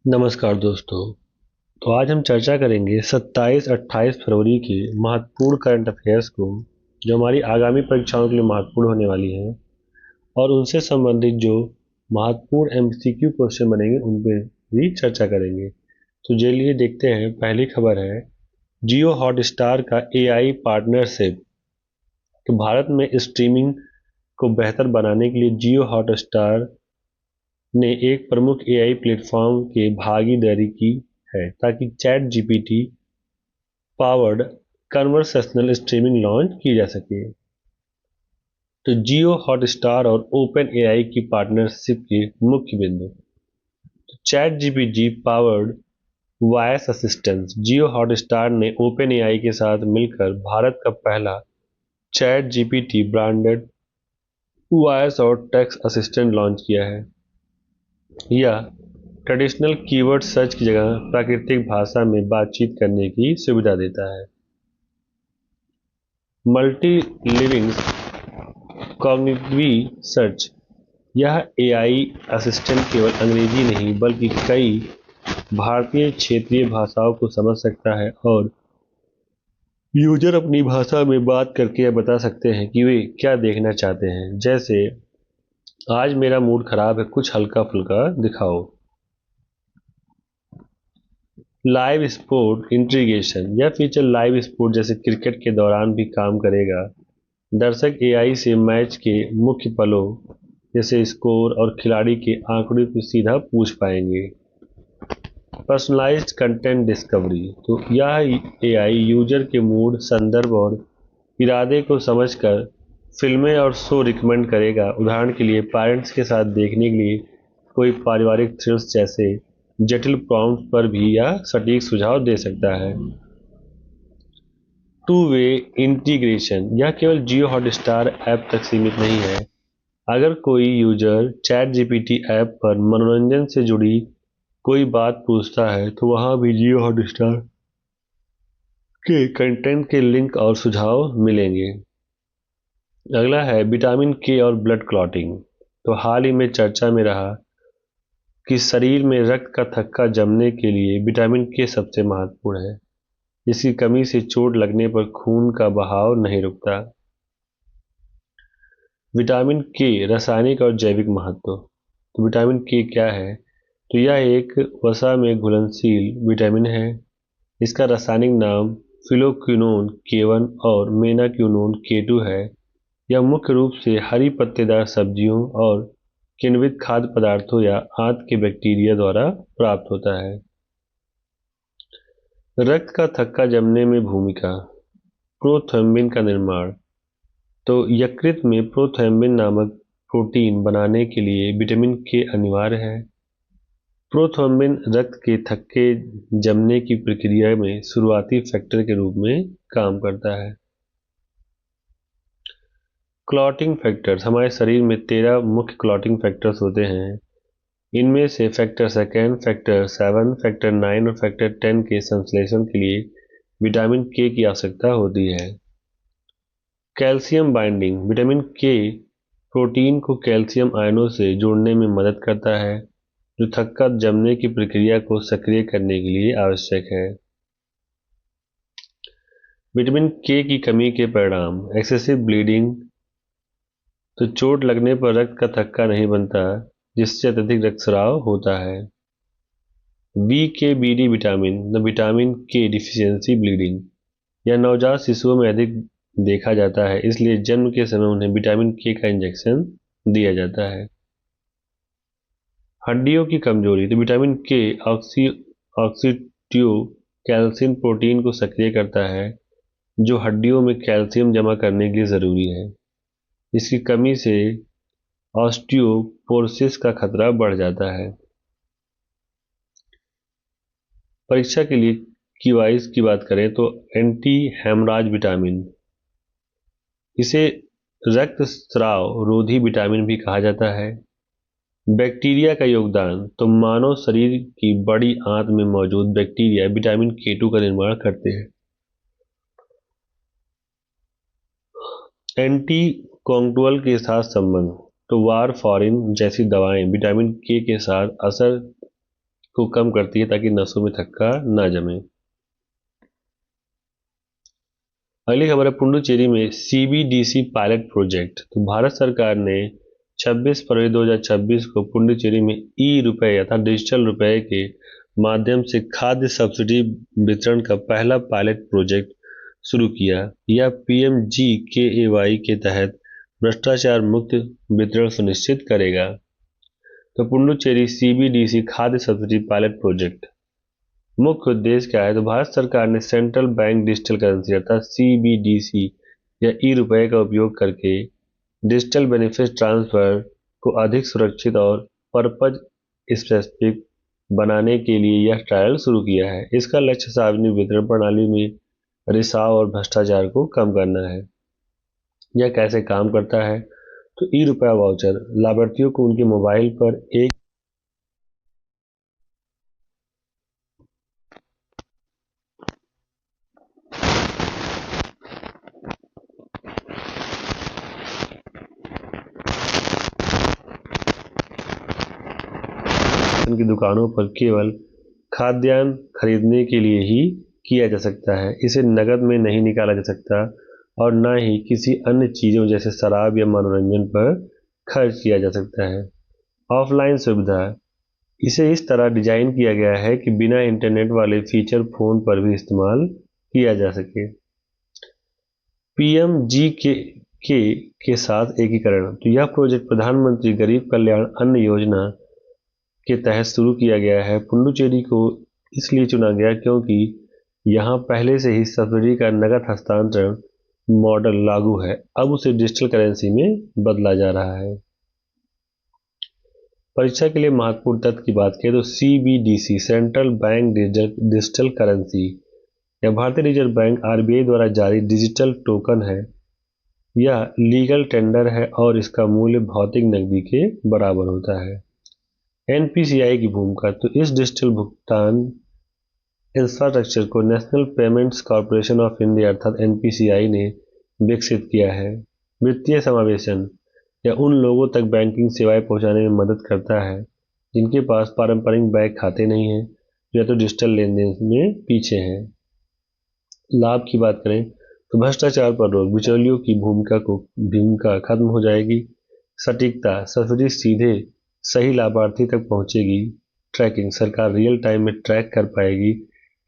नमस्कार दोस्तों। तो आज हम चर्चा करेंगे 27-28 फरवरी के महत्वपूर्ण करंट अफेयर्स को, जो हमारी आगामी परीक्षाओं के लिए महत्वपूर्ण होने वाली हैं, और उनसे संबंधित जो महत्वपूर्ण एमसीक्यू क्वेश्चन बनेंगे उन पर भी चर्चा करेंगे। तो चलिए देखते हैं। पहली खबर है जियो हॉटस्टार का एआई पार्टनरशिप। तो भारत में स्ट्रीमिंग को बेहतर बनाने के लिए जियो हॉटस्टार ने एक प्रमुख एआई प्लेटफॉर्म के भागीदारी की है, ताकि ChatGPT powered conversational streaming launch की जा सके। तो जियो हॉटस्टार और ओपन एआई की पार्टनरशिप के मुख्य बिंदु। तो ChatGPT powered voice assistant. Jio Hotstar ने ओपन एआई के साथ मिलकर भारत का पहला चैट जीपीटी ब्रांडेड वॉयस और टेक्स्ट असिस्टेंट लॉन्च किया है। यह ट्रेडिशनल कीवर्ड सर्च की जगह प्राकृतिक भाषा में बातचीत करने की सुविधा देता है। Multi living cognitive search. यह एआई असिस्टेंट केवल अंग्रेजी नहीं बल्कि कई भारतीय क्षेत्रीय भाषाओं को समझ सकता है, और यूजर अपनी भाषा में बात करके यह बता सकते हैं कि वे क्या देखना चाहते हैं। जैसे, आज मेरा मूड खराब है, कुछ हल्का फुल्का दिखाओ। Live sport integration. यह फीचर लाइव स्पोर्ट जैसे क्रिकेट के दौरान भी काम करेगा। दर्शक एआई से मैच के मुख्य पलों जैसे स्कोर और खिलाड़ी के आंकड़ों को सीधा पूछ पाएंगे। Personalised content discovery. तो यह एआई यूजर के मूड, संदर्भ और इरादे को समझकर फिल्में और शो रिकमेंड करेगा। उदाहरण के लिए, पेरेंट्स के साथ देखने के लिए कोई पारिवारिक थ्रिल्स जैसे जटिल प्रॉम्प्ट पर भी यह सटीक सुझाव दे सकता है। Two way integration. यह केवल जियो हॉटस्टार ऐप तक सीमित नहीं है। अगर कोई यूजर चैट जीपीटी ऐप पर मनोरंजन से जुड़ी कोई बात पूछता है, तो वहां भी जियो हॉटस्टार के कंटेंट के लिंक और सुझाव मिलेंगे। अगला है विटामिन के और ब्लड क्लॉटिंग। तो हाल ही में चर्चा में रहा कि शरीर में रक्त का थक्का जमने के लिए विटामिन के सबसे महत्वपूर्ण है। इसकी कमी से चोट लगने पर खून का बहाव नहीं रुकता। विटामिन के रासायनिक और जैविक महत्व। तो विटामिन के क्या है? तो यह एक वसा में घुलनशील विटामिन है। इसका रासायनिक नाम फिलोक्विनोन के1 और मेनाक्विनोन के2 है। यह मुख्य रूप से हरी पत्तेदार सब्जियों और किण्वित खाद्य पदार्थों या आंत के बैक्टीरिया द्वारा प्राप्त होता है। रक्त का थक्का जमने में भूमिका। प्रोथ्रोम्बिन का निर्माण। तो यकृत में प्रोथ्रोम्बिन नामक प्रोटीन बनाने के लिए विटामिन के अनिवार्य है। प्रोथ्रोम्बिन रक्त के थक्के जमने की प्रक्रिया में शुरुआती फैक्टर के रूप में काम करता है। Clotting factors. हमारे शरीर में 13 मुख्य क्लॉटिंग फैक्टर्स होते हैं। इनमें से फैक्टर सेकेंड, फैक्टर 7, फैक्टर 9 और फैक्टर 10 के संश्लेषण के लिए विटामिन के की आवश्यकता होती है। Calcium binding. विटामिन के प्रोटीन को कैल्शियम आयनों से जोड़ने में मदद करता है, जो थक्का जमने की प्रक्रिया को सक्रिय करने के लिए आवश्यक है। विटामिन के की कमी के परिणाम। Excessive bleeding. तो चोट लगने पर रक्त का थक्का नहीं बनता, जिससे अत्यधिक रक्तस्राव होता है। BK-BD विटामिन, द विटामिन के डिफिशियंसी ब्लीडिंग। यह नवजात शिशुओं में अधिक देखा जाता है, इसलिए जन्म के समय उन्हें विटामिन के का इंजेक्शन दिया जाता है। हड्डियों की कमजोरी। तो विटामिन के ऑक्सीट्यू कैल्शियम प्रोटीन को सक्रिय करता है, जो हड्डियों में कैल्शियम जमा करने के लिए जरूरी है। इसकी कमी से ऑस्टियोपोरोसिस का खतरा बढ़ जाता है। परीक्षा के लिए कीवाइज की बात करें तो एंटी हेमराज विटामिन, इसे रक्तस्राव रोधी विटामिन भी कहा जाता है। बैक्टीरिया का योगदान। तो मानव शरीर की बड़ी आंत में मौजूद बैक्टीरिया विटामिन के2 का निर्माण करते हैं। एंटी कॉन्गुअल के साथ संबंध। तो वारफारिन जैसी दवाएं विटामिन के साथ असर को कम करती है ताकि नसों में थक्का ना जमे। अगली खबर है पुडुचेरी में सीबीडीसी पायलट प्रोजेक्ट। तो भारत सरकार ने 26 फरवरी 2026 को पुडुचेरी में ई रुपए अर्थात डिजिटल रुपए के माध्यम से खाद्य सब्सिडी वितरण का पहला पायलट प्रोजेक्ट शुरू किया। यह पीएमजीकेएवाई के तहत भ्रष्टाचार मुक्त वितरण सुनिश्चित करेगा। तो पुडुचेरी सीबीडीसी खाद्य सब्सिडी पायलट प्रोजेक्ट मुख्य उद्देश्य क्या है? तो भारत सरकार ने सेंट्रल बैंक डिजिटल करेंसी अर्थात सीबीडीसी या ई रुपए का उपयोग करके डिजिटल बेनिफिट ट्रांसफर को अधिक सुरक्षित और पर्पज स्पेसिफिक बनाने के लिए यह ट्रायल शुरू किया है। इसका लक्ष्य सार्वजनिक वितरण प्रणाली में रिसाव और भ्रष्टाचार को कम करना है। यह कैसे काम करता है? तो ई रुपया वाउचर लाभार्थियों को उनके मोबाइल पर एक की दुकानों पर केवल खाद्यान्न खरीदने के लिए ही किया जा सकता है। इसे नकद में नहीं निकाला जा सकता और न ही किसी अन्य चीज़ों जैसे शराब या मनोरंजन पर खर्च किया जा सकता है। ऑफलाइन सुविधा इसे इस तरह डिजाइन किया गया है कि बिना इंटरनेट वाले फीचर फोन पर भी इस्तेमाल किया जा सके। पीएमजी के साथ एकीकरण। तो यह प्रोजेक्ट प्रधानमंत्री गरीब कल्याण अन्न योजना के तहत शुरू किया गया है। पुडुचेरी को इसलिए चुना गया क्योंकि यहाँ पहले से ही सब्सिडी का नकद हस्तांतरण मॉडल लागू है। अब उसे डिजिटल करेंसी में बदला जा रहा है। परीक्षा के लिए महत्वपूर्ण तथ्य की बात करें तो CBDC central bank digital currency या भारतीय रिजर्व बैंक आरबीआई द्वारा जारी डिजिटल टोकन है। यह लीगल टेंडर है और इसका मूल्य भौतिक नकदी के बराबर होता है। एनपीसीआई की भूमिका। तो इस डिजिटल भुगतान इंफ्रास्ट्रक्चर को national payments corporation of India अर्थात एनपीसीआई ने विकसित किया है। वित्तीय समावेशन या उन लोगों तक बैंकिंग सेवाएं पहुंचाने में मदद करता है जिनके पास पारंपरिक बैंक खाते नहीं हैं या तो डिजिटल लेन देन में पीछे हैं। लाभ की बात करें तो भ्रष्टाचार पर रोक, बिचौलियों की भूमिका खत्म हो जाएगी। सटीकता, सब्सिडी सीधे सही लाभार्थी तक पहुंचेगी। ट्रैकिंग, सरकार रियल टाइम में ट्रैक कर पाएगी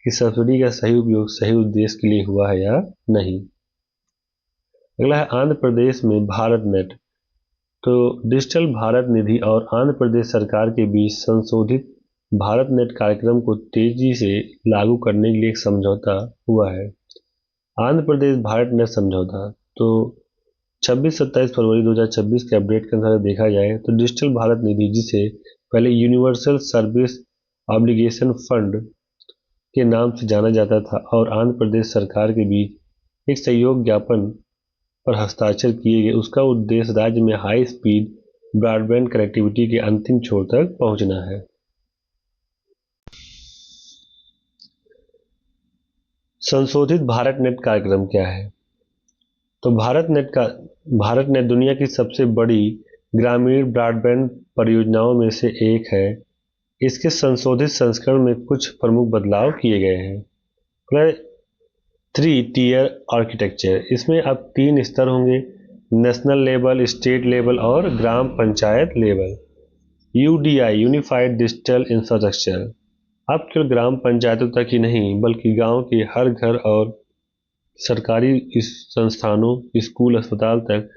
कि सब्सिडी का सही उपयोग सही उद्देश्य के लिए हुआ है या नहीं। अगला है आंध्र प्रदेश में भारत नेट। तो डिजिटल भारत निधि और आंध्र प्रदेश सरकार के बीच संशोधित भारत नेट कार्यक्रम को तेजी से लागू करने के लिए एक समझौता हुआ है। आंध्र प्रदेश भारत नेट समझौता। तो 26-27 फरवरी 2026 के अपडेट के अनुसार देखा जाए तो डिजिटल भारत निधि, जिसे पहले यूनिवर्सल सर्विस ऑब्लिगेशन फंड के नाम से जाना जाता था, और आंध्र प्रदेश सरकार के बीच एक सहयोग ज्ञापन पर हस्ताक्षर किए गए, उसका उद्देश्य राज्य में हाई स्पीड ब्रॉडबैंड कनेक्टिविटी के अंतिम छोर तक पहुंचना है। संशोधित भारत नेट कार्यक्रम क्या है? तो भारत नेट दुनिया की सबसे बड़ी ग्रामीण ब्रॉडबैंड परियोजनाओं में से एक है। इसके संशोधित संस्करण में कुछ प्रमुख बदलाव किए गए हैं। 3 टियर आर्किटेक्चर, इसमें अब 3 स्तर होंगे, नेशनल लेवल, स्टेट लेवल और ग्राम panchayat level. UDI unified digital infrastructure, अब केवल ग्राम पंचायतों तक ही नहीं बल्कि गांव के हर घर और सरकारी संस्थानों, स्कूल, अस्पताल तक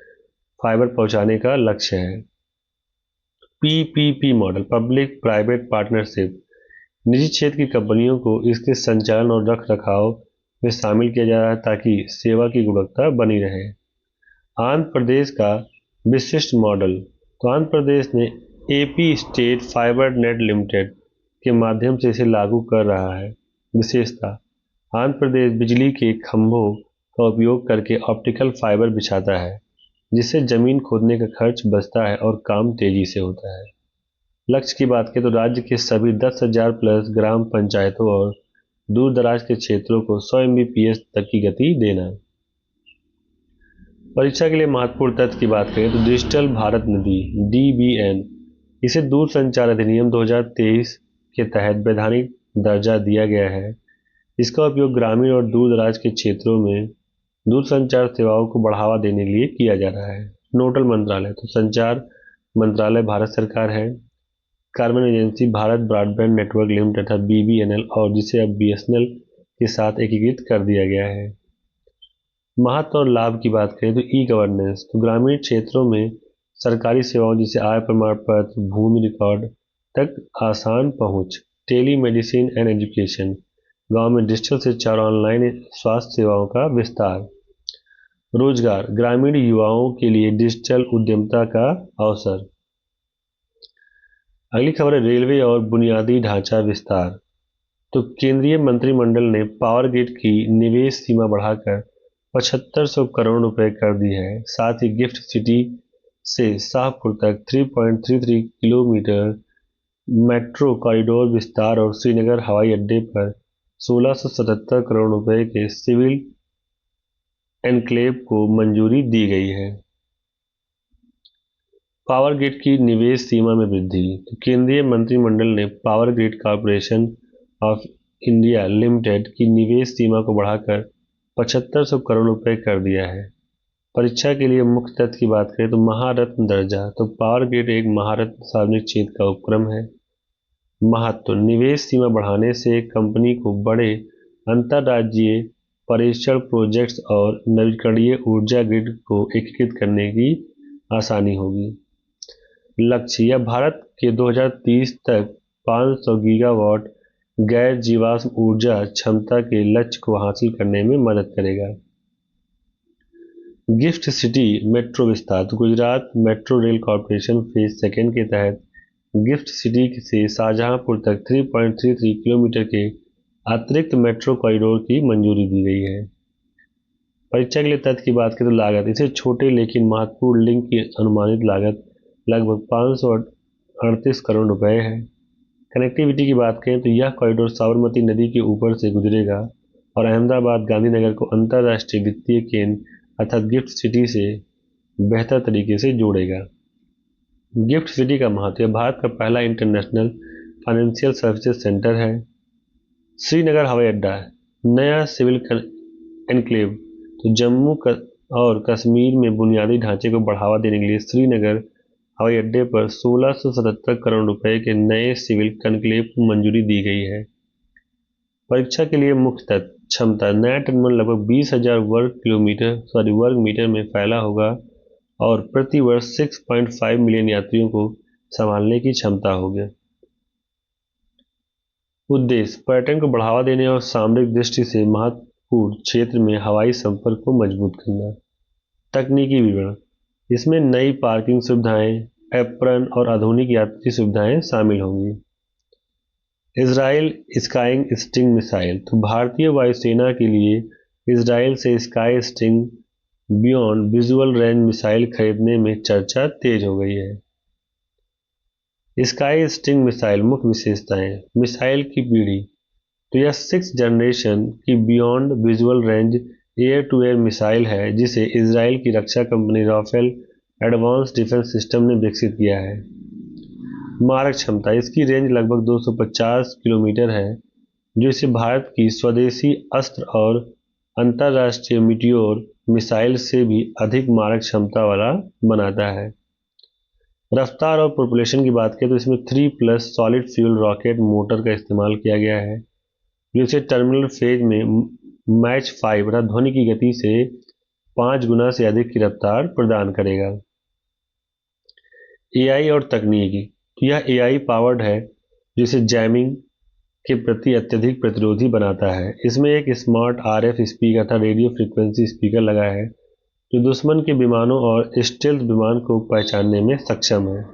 फाइबर पहुंचाने का लक्ष्य है। PPP model, public private partnership, निजी क्षेत्र की कंपनियों को इसके संचालन और रख रखाव में शामिल किया जा रहा है ताकि सेवा की गुणवत्ता बनी रहे। आंध्र प्रदेश का विशिष्ट मॉडल। तो आंध्र प्रदेश ने AP state fibre net limited के माध्यम से इसे लागू कर रहा है। विशेषता, आंध्र प्रदेश बिजली के खंभों का उपयोग करके ऑप्टिकल फाइबर बिछाता है, जिससे जमीन खोदने का खर्च बचता है और काम तेजी से होता है। लक्ष्य की बात करें तो राज्य के सभी 10,000 प्लस ग्राम पंचायतों और दूर दराज के क्षेत्रों को 100 Mbps तक की गति देना। परीक्षा के लिए महत्वपूर्ण तथ्य की बात करें तो डिजिटल भारत निधि DBN, इसे दूरसंचार अधिनियम 2023 के तहत वैधानिक दर्जा दिया गया है। इसका उपयोग ग्रामीण और दूर दराज के क्षेत्रों में दूरसंचार सेवाओं को बढ़ावा देने के लिए किया जा रहा है। नोडल मंत्रालय तो संचार मंत्रालय भारत सरकार है। Carbon agency Bharat broadband network limited तथा BBNL और जिसे अब BSNL के साथ एकीकृत कर दिया गया है। महत्व और लाभ की बात करें तो ई गवर्नेंस तो ग्रामीण क्षेत्रों में सरकारी सेवाओं जैसे आय प्रमाण पत्र, भूमि रिकॉर्ड तक आसान पहुंच। टेली मेडिसिन एंड एजुकेशन, गांव में डिजिटल शिक्षा और ऑनलाइन स्वास्थ्य सेवाओं का विस्तार। रोजगार, ग्रामीण युवाओं के लिए डिजिटल उद्यमिता का अवसर। अगली खबर है रेलवे और बुनियादी ढांचा विस्तार। तो केंद्रीय मंत्रिमंडल ने पावर ग्रिड की निवेश सीमा बढ़ाकर 7500 करोड़ रुपए कर दी है। साथ ही गिफ्ट सिटी से शाहपुर तक 3.33 किलोमीटर मेट्रो कॉरिडोर विस्तार और श्रीनगर हवाई अड्डे पर 1677 करोड़ रुपए के सिविल एनक्लेव को मंजूरी दी गई है। पावर ग्रिड की निवेश सीमा में वृद्धि तो केंद्रीय मंत्रिमंडल ने power grid corporation of India limited की निवेश सीमा को बढ़ाकर 7500 करोड़ रुपए कर दिया है। परीक्षा के लिए मुख्य तथ्य की बात करें तो महारत्न दर्जा तो पावर ग्रिड एक महारत्न सार्वजनिक क्षेत्र का उपक्रम है। महत्व, निवेश सीमा बढ़ाने से कंपनी को बड़े अंतर्राज्यीय परिक्षण प्रोजेक्ट्स और नवीकरणीय ऊर्जा ग्रिड को एकीकृत करने की आसानी होगी। लक्ष्य, यह भारत के 2030 तक 500 गीगावाट गैर जीवाश्म ऊर्जा क्षमता के लक्ष्य को हासिल करने में मदद करेगा। गिफ्ट सिटी मेट्रो विस्तार तो Gujarat metro rail corporation phase 2 के तहत गिफ्ट सिटी से शाहजहांपुर तक 3.33 किलोमीटर के अतिरिक्त मेट्रो कॉरिडोर की मंजूरी दी गई है। परीक्षा के लिए तथ्य की बात करें तो लागत, इसे छोटे लेकिन महत्वपूर्ण लिंक की अनुमानित लागत लगभग 538 करोड़ रुपए है। कनेक्टिविटी की बात करें तो यह कॉरिडोर साबरमती नदी के ऊपर से गुजरेगा और अहमदाबाद गांधीनगर को अंतर्राष्ट्रीय वित्तीय केंद्र अर्थात गिफ्ट सिटी से बेहतर तरीके से जोड़ेगा। गिफ्ट सिटी का महत्व, भारत का पहला इंटरनेशनल फाइनेंशियल सर्विसेज सेंटर है। श्रीनगर हवाई अड्डा, नया सिविल एनक्लेव तो जम्मू और कश्मीर में बुनियादी ढांचे को बढ़ावा देने के लिए श्रीनगर हवाई अड्डे पर 1677 करोड़ रुपए के नए सिविल कॉन्क्लेव को मंजूरी दी गई है। परीक्षा के लिए मुख्य तथ्य, क्षमता, नया टर्मिनल लगभग 20,000 वर्ग मीटर में फैला होगा और प्रति वर्ष 6.5 मिलियन यात्रियों को संभालने की क्षमता होगी। उद्देश्य, पर्यटन को बढ़ावा देने और सामरिक दृष्टि से महत्वपूर्ण क्षेत्र में हवाई संपर्क को मजबूत करना। तकनीकी विवरण, इसमें नई पार्किंग सुविधाएं, एप्रन और आधुनिक यात्री सुविधाएं शामिल होंगी। इजराइल स्काई स्टिंग मिसाइल तो भारतीय वायुसेना के लिए इजराइल से sky sting beyond visual range missile खरीदने में चर्चा तेज हो गई है। स्काई स्टिंग मिसाइल मुख्य विशेषताएं, मिसाइल की पीढ़ी तो यह 6th जनरेशन की beyond visual range air to air missile है जिसे इजराइल की रक्षा company Rafael advance defence system ने विकसित किया है। मारक क्षमता, इसकी रेंज लगभग 250 किलोमीटर है जो इसे भारत की स्वदेशी अस्त्र और अंतर्राष्ट्रीय मीटियोर मिसाइल से भी अधिक मारक क्षमता वाला बनाता है। रफ्तार और प्रोपल्शन की बात करें तो इसमें 3+ सॉलिड फ्यूल रॉकेट मोटर का इस्तेमाल किया गया है जो इसे टर्मिनल फेज में मैच 5 अर्थात ध्वनि की गति से 5 गुना से अधिक की रफ्तार प्रदान करेगा। AI और तकनीकी, तो यह AI पावर्ड है जिसे जैमिंग के प्रति अत्यधिक प्रतिरोधी बनाता है। इसमें एक स्मार्ट RF स्पीकर तथा रेडियो फ्रीक्वेंसी स्पीकर लगा है जो दुश्मन के विमानों और स्टेल्थ विमान को पहचानने में सक्षम है।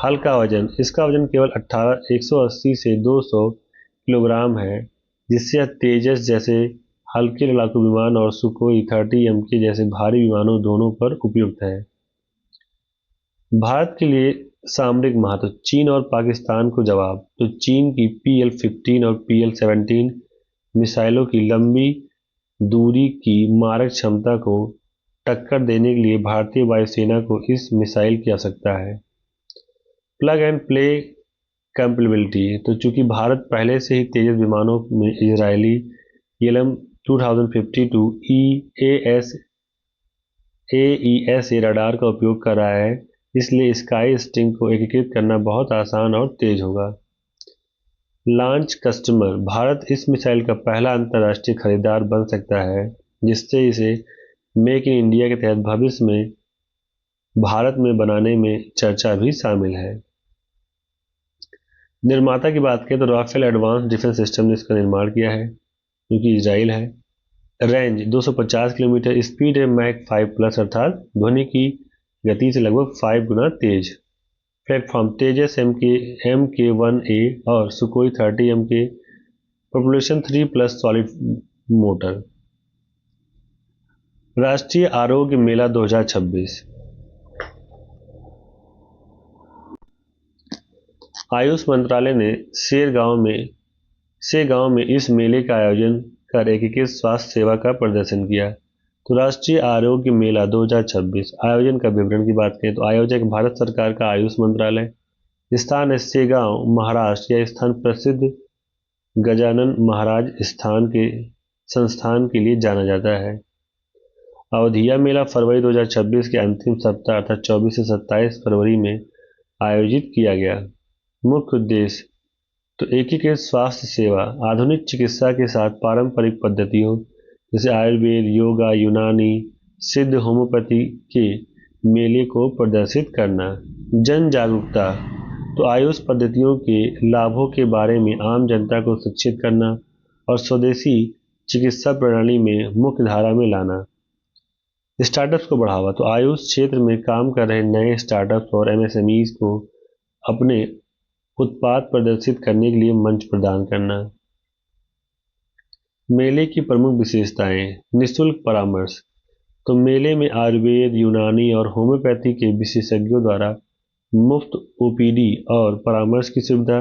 हल्का वजन, इसका वजन केवल 180 से 200 किलोग्राम है जिससे यह तेजस जैसे हल्के लड़ाकू विमान और सुखोई 30MK जैसे भारी विमानों दोनों पर उपयुक्त है। भारत के लिए सामरिक महत्व, चीन और पाकिस्तान को जवाब तो चीन की PL-15 और PL-17 मिसाइलों की लंबी दूरी की मारक क्षमता को टक्कर देने के लिए भारतीय वायुसेना को इस मिसाइल की आवश्यकता है। प्लग एंड प्ले कंपेटिबिलिटी, तो चूंकि भारत पहले से ही तेजस विमानों में इजरायली ELM 2052 AESA रडार का उपयोग कर रहा है, इसलिए स्काई स्टिंग को एकीकृत करना बहुत आसान और तेज होगा। लॉन्च कस्टमर, भारत इस मिसाइल का पहला अंतर्राष्ट्रीय खरीदार बन सकता है, जिससे इसे मेक इन इंडिया के तहत भविष्य में भारत में बनाने में चर्चा भी शामिल है। निर्माता की बात करें तो राफेल एडवांस डिफेंस सिस्टम ने इसका निर्माण किया है, जो कि इजराइल है। रेंज 250 किलोमीटर, स्पीड है मैक 5+ अर्थात ध्वनि की गति से लगभग 5 गुना तेज। प्लेटफॉर्म तेजस MK1A और सुकोई 30 MK, पॉपुलेशन 3+ सॉलिड मोटर। राष्ट्रीय आरोग्य मेला 2026, आयुष मंत्रालय ने से गांव में इस मेले का आयोजन कर एकीकृत स्वास्थ्य सेवा का प्रदर्शन किया। तो राष्ट्रीय आरोग्य मेला 2026 आयोजन का विवरण की बात करें तो आयोजक भारत सरकार का आयुष मंत्रालय, स्थान है सेगांव महाराष्ट्र। यह स्थान प्रसिद्ध गजानन महाराज संस्थान के लिए जाना जाता है। अवधि, यह मेला फरवरी 2026 के अंतिम सप्ताह अर्थात 24 से 27 फरवरी में आयोजित किया गया। मुख्य उद्देश्य, तो एकीकृत स्वास्थ्य सेवा, आधुनिक चिकित्सा के साथ पारंपरिक पद्धतियों जैसे आयुर्वेद, योगा, यूनानी, सिद्ध, होम्योपैथी के मेले को प्रदर्शित करना। जन जागरूकता, तो आयुष पद्धतियों के लाभों के बारे में आम जनता को शिक्षित करना और स्वदेशी चिकित्सा प्रणाली में मुख्य धारा में लाना। स्टार्टअप्स को बढ़ावा, तो आयुष क्षेत्र में काम कर रहे नए स्टार्टअप्स और MSMEs को अपने उत्पाद प्रदर्शित करने के लिए मंच प्रदान करना। मेले की प्रमुख विशेषताएं, निःशुल्क परामर्श, तो मेले में आयुर्वेद, यूनानी और होम्योपैथी के विशेषज्ञों द्वारा मुफ्त OPD और परामर्श की सुविधा।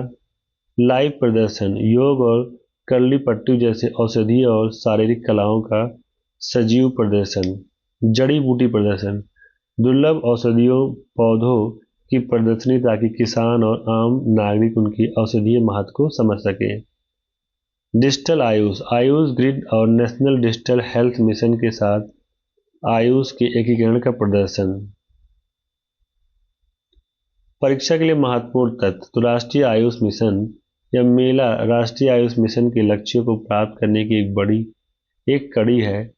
लाइव प्रदर्शन, योग और करली पट्टी जैसे औषधीय और शारीरिक कलाओं का सजीव प्रदर्शन। जड़ी बूटी प्रदर्शन, दुर्लभ औषधियों पौधों की प्रदर्शनी ताकि किसान और आम नागरिक उनकी औषधीय महत्व को समझ सके। डिजिटल आयुष ग्रिड और नेशनल डिजिटल हेल्थ मिशन के साथ आयुष के एकीकरण का प्रदर्शन। परीक्षा के लिए महत्वपूर्ण तथ्य, तो राष्ट्रीय आयुष मिशन, यह मेला राष्ट्रीय आयुष मिशन के लक्ष्यों को प्राप्त करने की एक कड़ी है।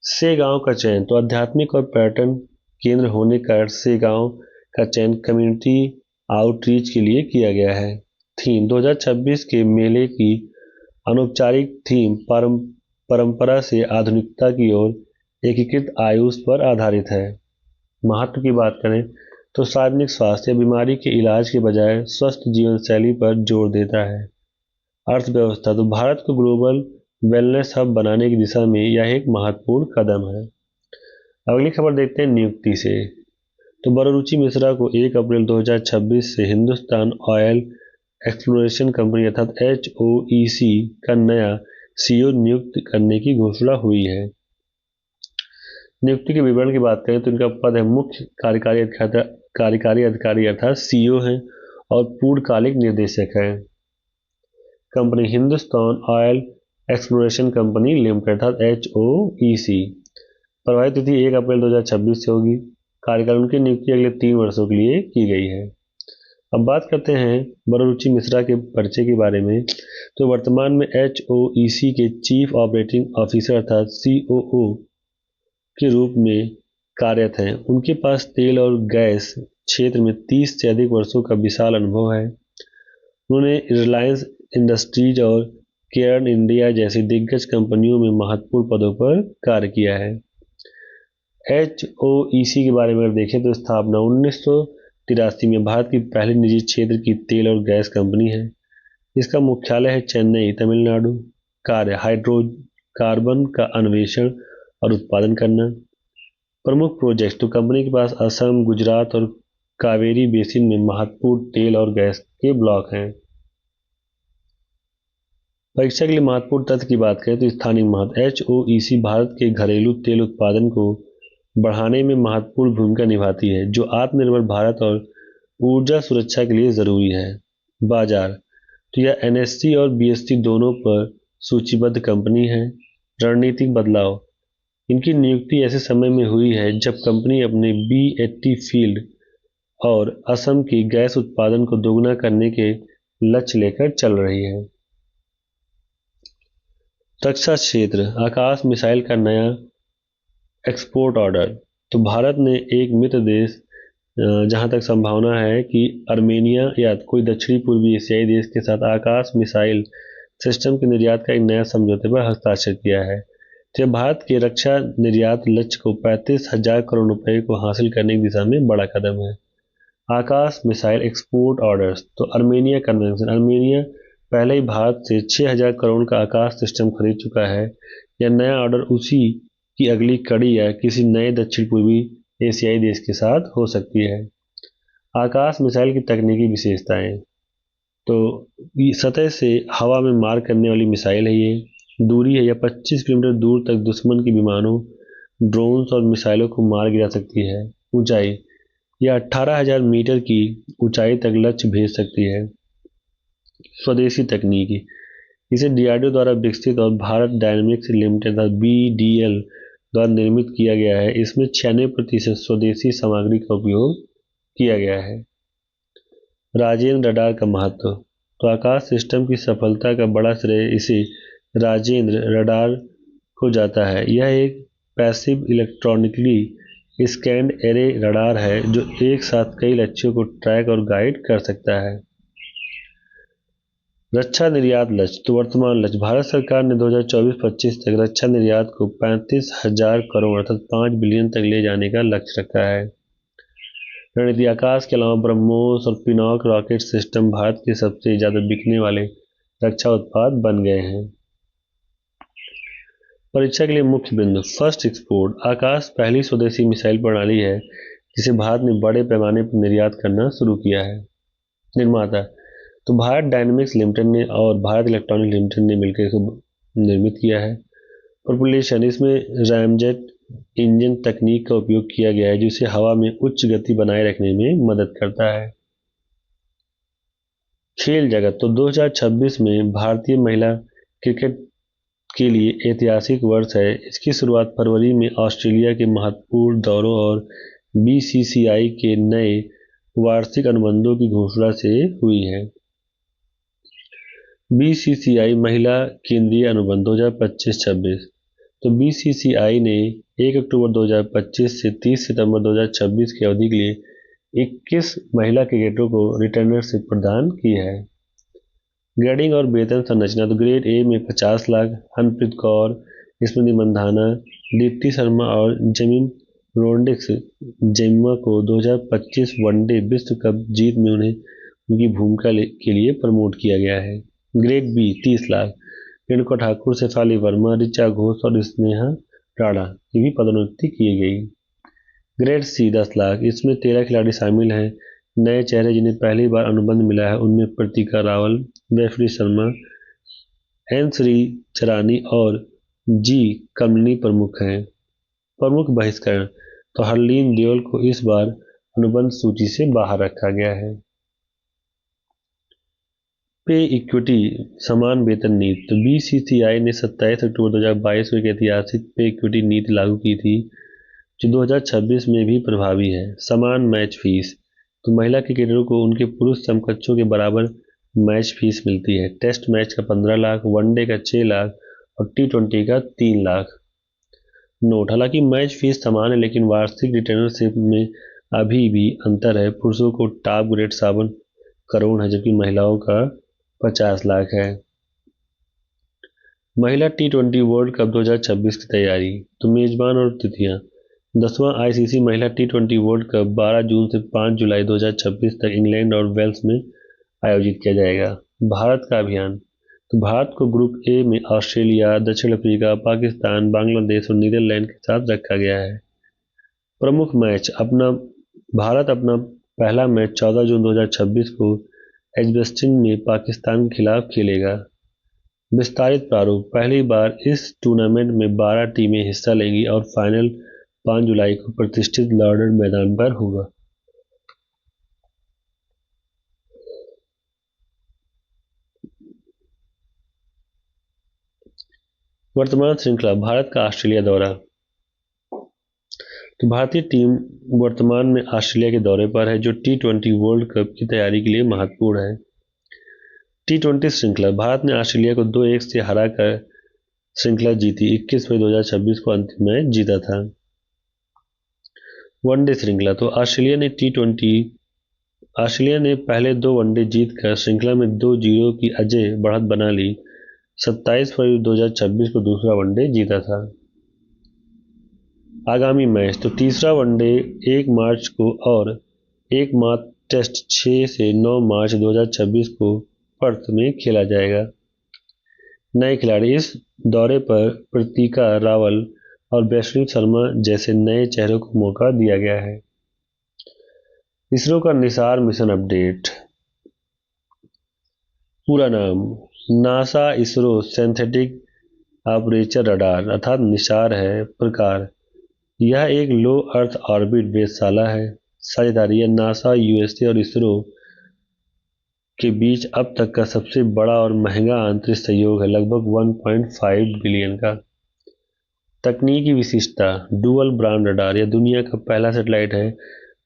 से गांव का चयन, तो आध्यात्मिक और पर्यटन केंद्र होने का से गांव का चयन कम्युनिटी आउटरीच के लिए किया गया है। थीम, 2026 के मेले की अनौपचारिक थीम परंपरा से आधुनिकता की ओर एकीकृत आयुष पर आधारित है। महत्व की बात करें तो सार्वजनिक स्वास्थ्य या बीमारी के इलाज के बजाय स्वस्थ जीवन शैली पर जोर देता है। अर्थव्यवस्था, तो भारत को ग्लोबल वेलनेस हब बनाने की दिशा में यह एक महत्वपूर्ण कदम है। अगली खबर देखते हैं नियुक्ति से, तो बड़ोरुचि मिश्रा को 1 अप्रैल 2026 से हिंदुस्तान ऑयल एक्सप्लोरेशन कंपनी अर्थात HOEC का नया CEO नियुक्त करने की घोषणा हुई है। नियुक्ति के विवरण की बात करें तो इनका पद है मुख्य कार्यकारी अधिकारी अर्थात CEO है और पूर्णकालिक निदेशक है। Company Hindustan oil exploration company limited अर्थात HOEC। प्रभावी तिथि 1 अप्रैल 2026 से होगी। कार्यकाल उनकी नियुक्ति अगले 3 वर्षों के लिए की गई है। अब बात करते हैं बड़ोरुचि मिश्रा के परिचय के बारे में, तो वर्तमान में HOEC के चीफ ऑपरेटिंग ऑफिसर अर्थात COO के रूप में कार्यरत हैं। उनके पास तेल और गैस क्षेत्र में 30 से अधिक वर्षों का विशाल अनुभव है। उन्होंने रिलायंस इंडस्ट्रीज और केयर्न इंडिया जैसी दिग्गज कंपनियों में महत्वपूर्ण पदों पर कार्य किया है। HOEC के बारे में अगर देखें तो स्थापना 1983 में भारत की पहली निजी क्षेत्र की तेल और गैस कंपनी है। इसका मुख्यालय है चेन्नई, तमिलनाडु। कार्य, हाइड्रोकार्बन का अन्वेषण और उत्पादन करना। प्रमुख प्रोजेक्ट, तो कंपनी के पास असम, गुजरात और कावेरी बेसिन में महत्वपूर्ण तेल और गैस के ब्लॉक हैं। परीक्षा के लिए महत्वपूर्ण तथ्य की बात करें तो स्थानिक महत्व, HOEC भारत के घरेलू तेल उत्पादन को बढ़ाने में महत्वपूर्ण भूमिका निभाती है, जो आत्मनिर्भर भारत और ऊर्जा सुरक्षा के लिए जरूरी है। बाजार, तो यह NSE और BSE दोनों पर सूचीबद्ध कंपनी है। रणनीतिक बदलाव, इनकी नियुक्ति ऐसे समय में हुई है जब कंपनी अपने B80 फील्ड और असम की गैस उत्पादन को दोगुना करने के लक्ष्य लेकर चल रही है। रक्षा क्षेत्र, आकाश मिसाइल का नया एक्सपोर्ट ऑर्डर, तो भारत ने एक मित्र देश जहां तक संभावना है कि आर्मेनिया या कोई दक्षिणी पूर्वी एशियाई देश के साथ आकाश मिसाइल सिस्टम के निर्यात का एक नया समझौते पर हस्ताक्षर किया है। तो यह भारत के रक्षा निर्यात लक्ष्य को 35,000 करोड़ रुपए को हासिल करने की दिशा में बड़ा कदम है। आकाश मिसाइल एक्सपोर्ट ऑर्डर्स, तो आर्मेनिया कन्वेंशन, आर्मेनिया पहले ही भारत से 6,000 करोड़ का आकाश सिस्टम खरीद चुका है। यह नया ऑर्डर उसी की अगली कड़ी या किसी नए दक्षिण पूर्वी एशियाई देश के साथ हो सकती है। आकाश मिसाइल की तकनीकी विशेषताएं, तो सतह से हवा में मार करने वाली मिसाइल है। ये दूरी है या 25 किलोमीटर दूर तक दुश्मन के विमानों, ड्रोन्स और मिसाइलों को मार गिरा सकती है। ऊंचाई, यह 18,000 मीटर की ऊंचाई तक लक्ष्य भेज सकती है। स्वदेशी तकनीकी, इसे DRDO द्वारा विकसित और भारत डायनेमिक्स लिमिटेड BDL द्वारा निर्मित किया गया है। इसमें 96% स्वदेशी सामग्री का उपयोग किया गया है। राजेंद्र रडार का महत्व, तो आकाश सिस्टम की सफलता का बड़ा श्रेय इसे राजेंद्र रडार को जाता है। यह एक passive electronically scanned array radar है जो एक साथ कई लक्ष्यों को ट्रैक और गाइड कर सकता है। रक्षा निर्यात लक्ष्य, तो वर्तमान लक्ष्य, भारत सरकार ने 2024-25 तक रक्षा निर्यात को 35,000 करोड़ अर्थात 5 बिलियन तक ले जाने का लक्ष्य रखा है। रणनीति, आकाश के अलावा ब्रह्मोस और पिनॉक रॉकेट सिस्टम भारत के सबसे ज्यादा बिकने वाले रक्षा उत्पाद बन गए हैं। परीक्षा के लिए मुख्य बिंदु, फर्स्ट एक्सपोर्ट, आकाश पहली स्वदेशी मिसाइल प्रणाली है जिसे भारत ने बड़े पैमाने पर निर्यात करना शुरू किया है। निर्माता, तो भारत डायनेमिक्स लिमिटेड ने और भारत इलेक्ट्रॉनिक लिमिटेड ने मिलकर इसको निर्मित किया है। पॉपुलेशन, इसमें रैमजेट इंजन तकनीक का उपयोग किया गया है जिसे हवा में उच्च गति बनाए रखने में मदद करता है। खेल जगत, तो 2026 में भारतीय महिला क्रिकेट के लिए ऐतिहासिक वर्ष है। इसकी शुरुआत फरवरी में ऑस्ट्रेलिया के महत्वपूर्ण दौरों और BCCI के नए वार्षिक अनुबंधों की घोषणा से हुई है। BCCI महिला केंद्रीय अनुबंध 2025-26, तो BCCI ने 1 अक्टूबर 2025 से 30 सितंबर 2026 की अवधि के लिए 21 महिला क्रिकेटरों को रिटर्नरशिप प्रदान की है। ग्रेडिंग और वेतन संरचना, तो ग्रेड A में 50 लाख, हरप्रीत कौर, स्मृति मंधाना, दीप्ति शर्मा और जमीन रोड्रिग्स जेम्मा को 2025 वनडे विश्व कप जीत में उन्हें उनकी भूमिका के लिए प्रमोट किया गया है। ग्रेड B 30 लाख, रेणुका ठाकुर, शेफाली वर्मा, ऋचा घोष और स्नेहा राणा की भी पदोन्नति की गई। ग्रेड C 10 लाख, इसमें 13 खिलाड़ी शामिल हैं। नए चेहरे जिन्हें पहली बार अनुबंध मिला है उनमें प्रतिका रावल, वैष्णवी शर्मा, एन श्री चरानी और G कमलिनी प्रमुख हैं। प्रमुख बहिष्करण, तो हरलीन देओल को इस बार अनुबंध सूची से बाहर रखा गया है। पे इक्विटी, समान वेतन नीति, तो BCCI ने 27 अक्टूबर 2022 को एक ऐतिहासिक पे इक्विटी नीति लागू की थी जो 2026 में भी प्रभावी है। समान मैच फीस, तो महिला क्रिकेटरों को उनके पुरुष समकक्षों के बराबर मैच फीस मिलती है। टेस्ट मैच का 15 लाख, वनडे का 6 लाख और T20 का 3 लाख। नोट, हालांकि मैच फीस समान है लेकिन वार्षिक रिटर्नरशिप में अभी भी अंतर है। पुरुषों को टॉप ग्रेड 57 करोड़ है जबकि महिलाओं का 50 लाख है। महिला T20 वर्ल्ड कप 2026 की तैयारी, तो मेजबान और तिथियां, 10वां ICC महिला T20 वर्ल्ड कप 12 जून से 5 जुलाई 2026 तक इंग्लैंड और वेल्स में आयोजित किया जाएगा। भारत का अभियान, तो भारत को ग्रुप A में ऑस्ट्रेलिया, दक्षिण अफ्रीका, पाकिस्तान, बांग्लादेश और नीदरलैंड के साथ रखा गया है। प्रमुख मैच, भारत अपना पहला मैच 14 जून 2026 को एजबेस्टन में पाकिस्तान के खिलाफ खेलेगा। विस्तारित प्रारूप, पहली बार इस टूर्नामेंट में 12 टीमें हिस्सा लेंगी और फाइनल 5 जुलाई को प्रतिष्ठित लॉर्ड्स मैदान पर होगा। वर्तमान श्रृंखला भारत का ऑस्ट्रेलिया दौरा। तो भारतीय टीम वर्तमान में ऑस्ट्रेलिया के दौरे पर है, जो T20 वर्ल्ड कप की तैयारी के लिए महत्वपूर्ण है। T20 श्रृंखला भारत ने ऑस्ट्रेलिया को 2-1 से हराकर श्रृंखला जीती। 21 मई 2026 को अंतिम मैच जीता था। वनडे श्रृंखला तो ऑस्ट्रेलिया ने पहले 2 वनडे जीतकर श्रृंखला में 2-0 की अजय बढ़त बना ली। 27 फरवरी 2026 को दूसरा वनडे जीता था। आगामी मैच तो तीसरा वनडे 1 मार्च को और एकमात्र टेस्ट 6 से 9 मार्च 2026 को पर्थ में खेला जाएगा। नए खिलाड़ी इस दौरे पर प्रतीका रावल और वैष्णवी शर्मा जैसे नए चेहरों को मौका दिया गया है। इसरो का निसार मिशन अपडेट। पूरा नाम NASA ISRO synthetic aperture radar अर्थात निसार है। प्रकार यह एक लो अर्थ ऑर्बिट वेधशाला है। साझेदारी है नासा, यूएसए और इसरो के बीच अब तक का सबसे बड़ा और महंगा अंतरिक्ष सहयोग है, लगभग 1.5 बिलियन का। तकनीकी विशिष्टता डुअल ब्रांड रडार। यह दुनिया का पहला सैटेलाइट है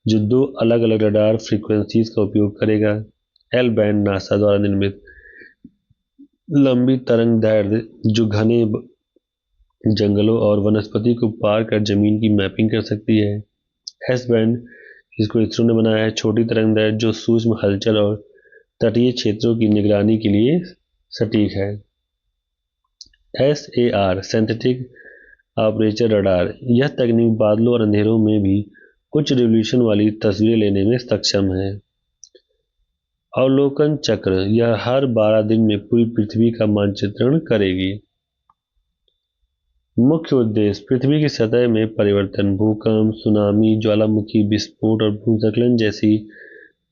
जो 2 अलग अलग रडार फ्रीक्वेंसीज का उपयोग करेगा। एल बैंड नासा द्वारा निर्मित लंबी तरंग दैर्ध्य जो घने जंगलों और वनस्पति को पार कर जमीन की मैपिंग कर सकती है। एस बैंड जिसको इसरो ने बनाया है छोटी तरंग दैर्ध्य जो सूक्ष्म हलचल और तटीय क्षेत्रों की निगरानी के लिए सटीक है। SAR synthetic aperture radar. यह तकनीक बादलों और अंधेरों में भी उच्च रिजोल्यूशन वाली तस्वीरें लेने में सक्षम है। अवलोकन चक्र यह हर 12 दिन में पूरी पृथ्वी का मानचित्रण करेगी। मुख्य उद्देश्य पृथ्वी की सतह में परिवर्तन, भूकंप, सुनामी, ज्वालामुखी विस्फोट और भूस्खलन जैसी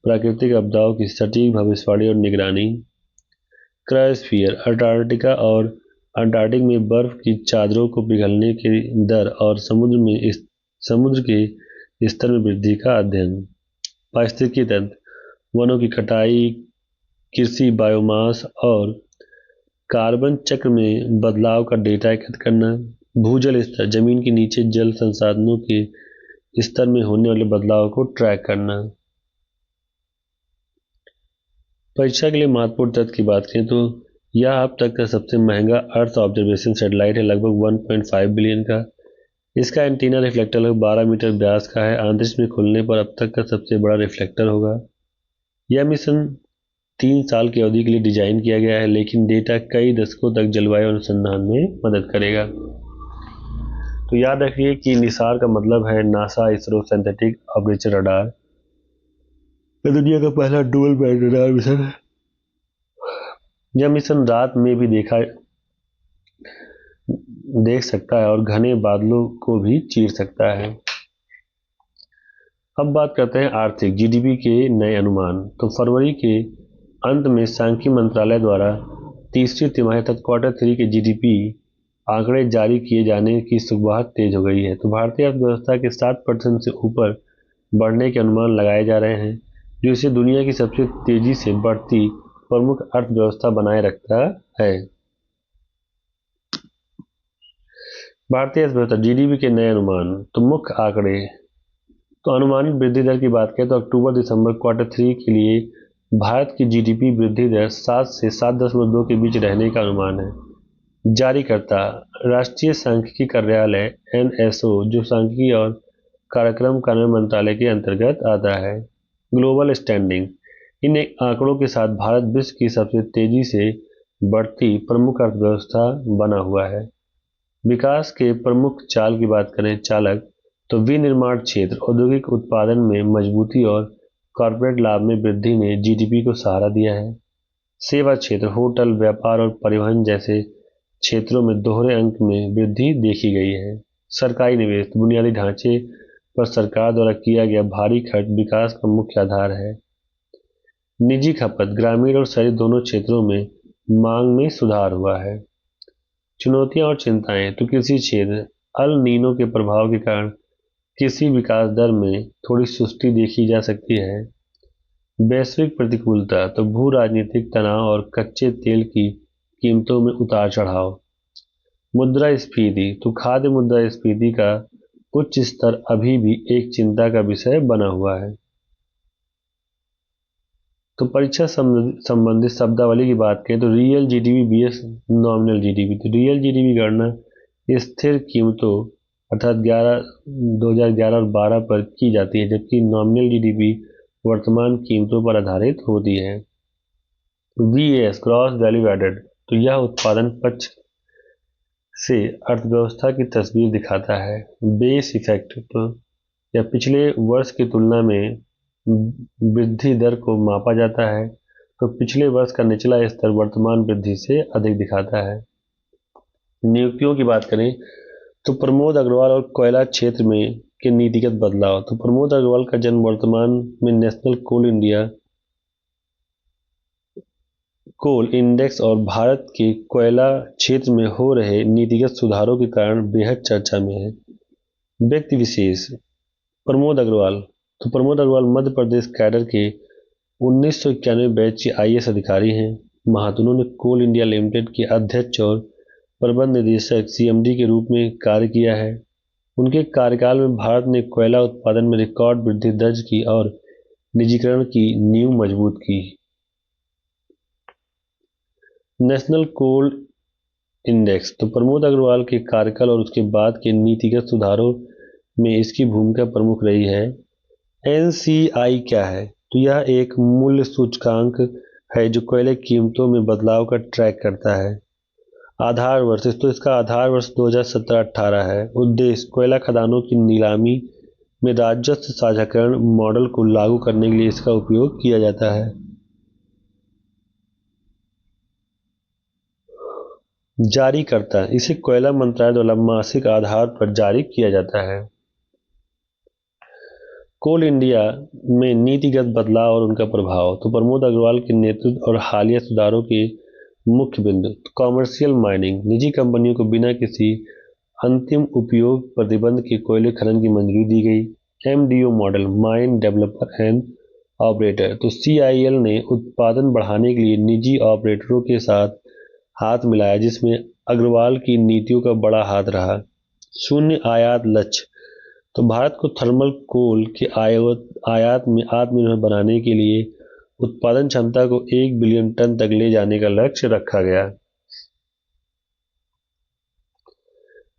प्राकृतिक आपदाओं की सटीक भविष्यवाणी और निगरानी। क्रायोस्फीयर अंटार्कटिका और अंटार्कटिक में बर्फ की चादरों को पिघलने की दर और समुद्र के स्तर में वृद्धि का अध्ययन। पारिस्थितिकी तंत्र वनों की कटाई, कृषि, बायोमास और कार्बन चक्र में बदलाव का डेटा एकत्र करना। भूजल स्तर जमीन के नीचे जल संसाधनों के स्तर में होने वाले बदलाव को ट्रैक करना। परीक्षा के लिए महत्वपूर्ण तथ्य की बात करें तो यह अब तक का सबसे महंगा अर्थ ऑब्जर्वेशन सैटेलाइट है, लगभग 1.5 बिलियन का। इसका एंटीना रिफ्लेक्टर लगभग 12 मीटर व्यास का है। अंतरिक्ष में खुलने पर अब तक का सबसे बड़ा रिफ्लेक्टर होगा। यह मिशन 3 साल की अवधि के लिए डिजाइन किया गया है, लेकिन डेटा कई दशकों तक जलवायु अनुसंधान में मदद करेगा। तो याद रखिए कि निसार का मतलब है NASA ISRO synthetic aperture radar. यह दुनिया का पहला डुअल बैंड रडार मिशन है। यह मिशन रात में भी देख सकता है और घने बादलों को भी चीर सकता है। अब बात करते हैं आर्थिक जीडीपी के नए अनुमान। तो फरवरी के अंत में सांख्यिकी मंत्रालय द्वारा तीसरी तिमाही तक Q3 के जीडीपी आंकड़े जारी किए जाने की सुबह तेज हो गई है। तो भारतीय अर्थव्यवस्था के 7% से ऊपर बढ़ने के अनुमान लगाए जा रहे हैं, जो इसे दुनिया की सबसे तेजी से बढ़ती प्रमुख अर्थव्यवस्था बनाए रखता है। भारतीय अर्थव्यवस्था जीडीपी के नए अनुमान। तो मुख्य आंकड़े तो अनुमानित वृद्धि दर की बात करें तो अक्टूबर-दिसंबर Q3 के लिए भारत की जीडीपी वृद्धि दर 7 से 7.2 के बीच रहने का अनुमान है। जारीकर्ता राष्ट्रीय सांख्यिकी कार्यालय NSO, जो सांख्यिकी और कार्यक्रम कार्यान्वयन मंत्रालय के अंतर्गत आता है। ग्लोबल स्टैंडिंग इन आंकड़ों के साथ भारत विश्व की सबसे तेजी से बढ़ती प्रमुख अर्थव्यवस्था बना हुआ है। विकास के प्रमुख चाल की बात करें चालक तो विनिर्माण क्षेत्र, औद्योगिक उत्पादन में मजबूती और कॉर्पोरेट लाभ में वृद्धि ने जीडीपी को सहारा दिया है। सेवा क्षेत्र, होटल, व्यापार और परिवहन जैसे क्षेत्रों में दोहरे अंक में वृद्धि देखी गई है। सरकारी निवेश, बुनियादी ढांचे पर सरकार द्वारा किया गया भारी खर्च विकास का मुख्य आधार है। निजी खपत, ग्रामीण और शहरी दोनों क्षेत्रों में मांग में सुधार हुआ है। चुनौतियां और चिंताएं तो कृषि क्षेत्र, अल नीनो के प्रभाव के कारण कृषि विकास दर में थोड़ी सुस्ती देखी जा सकती है। वैश्विक प्रतिकूलता तो भू राजनीतिक तनाव और कच्चे तेल की कीमतों में उतार चढ़ाव। मुद्रास्फीति, तो खाद्य मुद्रास्फीति का उच्च स्तर अभी भी एक चिंता का विषय बना हुआ है। तो परीक्षा संबंधित शब्दावली की बात करें तो real GDP vs nominal GDP, तो रियल जीडीपी गणना स्थिर कीमतों अर्थात 2011 और 12 पर की जाती है, जबकि नॉमिनल जीडीपी वर्तमान कीमतों पर आधारित होती है। वीएस ग्रॉस वैल्यू एडेड, तो यह उत्पादन पक्ष से अर्थव्यवस्था की तस्वीर दिखाता है। बेस इफेक्ट, तो यह पिछले वर्ष की तुलना में वृद्धि दर को मापा जाता है, तो पिछले वर्ष का निचला स्तर वर्तमान वृद्धि से अधिक दिखाता है। नियुक्तियों की बात करें तो प्रमोद अग्रवाल और कोयला क्षेत्र में के नीतिगत बदलाव, तो प्रमोद अग्रवाल का जन्म वर्तमान में नेशनल कोल इंडेक्स और भारत के कोयला क्षेत्र में हो रहे नीतिगत सुधारों के कारण बेहद चर्चा में है। व्यक्ति विशेष प्रमोद अग्रवाल, तो प्रमोद अग्रवाल मध्य प्रदेश कैडर के 1991 बैच के आईएएस अधिकारी हैं। उन्होंने कोल इंडिया लिमिटेड के अध्यक्ष और प्रबंध निदेशक सीएमडी के रूप में कार्य किया है। उनके कार्यकाल में भारत ने कोयला उत्पादन में रिकॉर्ड वृद्धि दर्ज की और निजीकरण की नींव मजबूत की। नेशनल कोल इंडेक्स, तो प्रमोद अग्रवाल के कार्यकाल और उसके बाद के नीतिगत सुधारों में इसकी भूमिका प्रमुख रही है। एनसीआई क्या है, तो यह एक मूल्य सूचकांक है जो कोयले कीमतों में बदलाव का ट्रैक करता है। आधार वर्ष, तो इसका आधार वर्ष 2017-18 है। उद्देश्य कोयला खदानों की नीलामी में राजस्व साझाकरण मॉडल को लागू करने के लिए इसका उपयोग किया जाता है। जारीकर्ता, इसे कोयला मंत्रालय द्वारा मासिक आधार पर जारी किया जाता है। कोल इंडिया में नीतिगत बदलाव और उनका प्रभाव, तो प्रमोद अग्रवाल के नेतृत्व और हालिया सुधारों के मुख्य बिंदु। कॉमर्शियल माइनिंग, निजी कंपनियों को बिना किसी अंतिम उपयोग प्रतिबंध के कोयले खनन की मंजूरी दी गई। MDO model, mine developer and operator, तो सीआईएल ने उत्पादन बढ़ाने के लिए निजी ऑपरेटरों के साथ हाथ मिलाया, जिसमें अग्रवाल की नीतियों का बड़ा हाथ रहा। शून्य आयात लक्ष्य, तो भारत को थर्मल कोल के आयात में आत्मनिर्भर बनाने के लिए उत्पादन क्षमता को 1 बिलियन टन तक ले जाने का लक्ष्य रखा गया।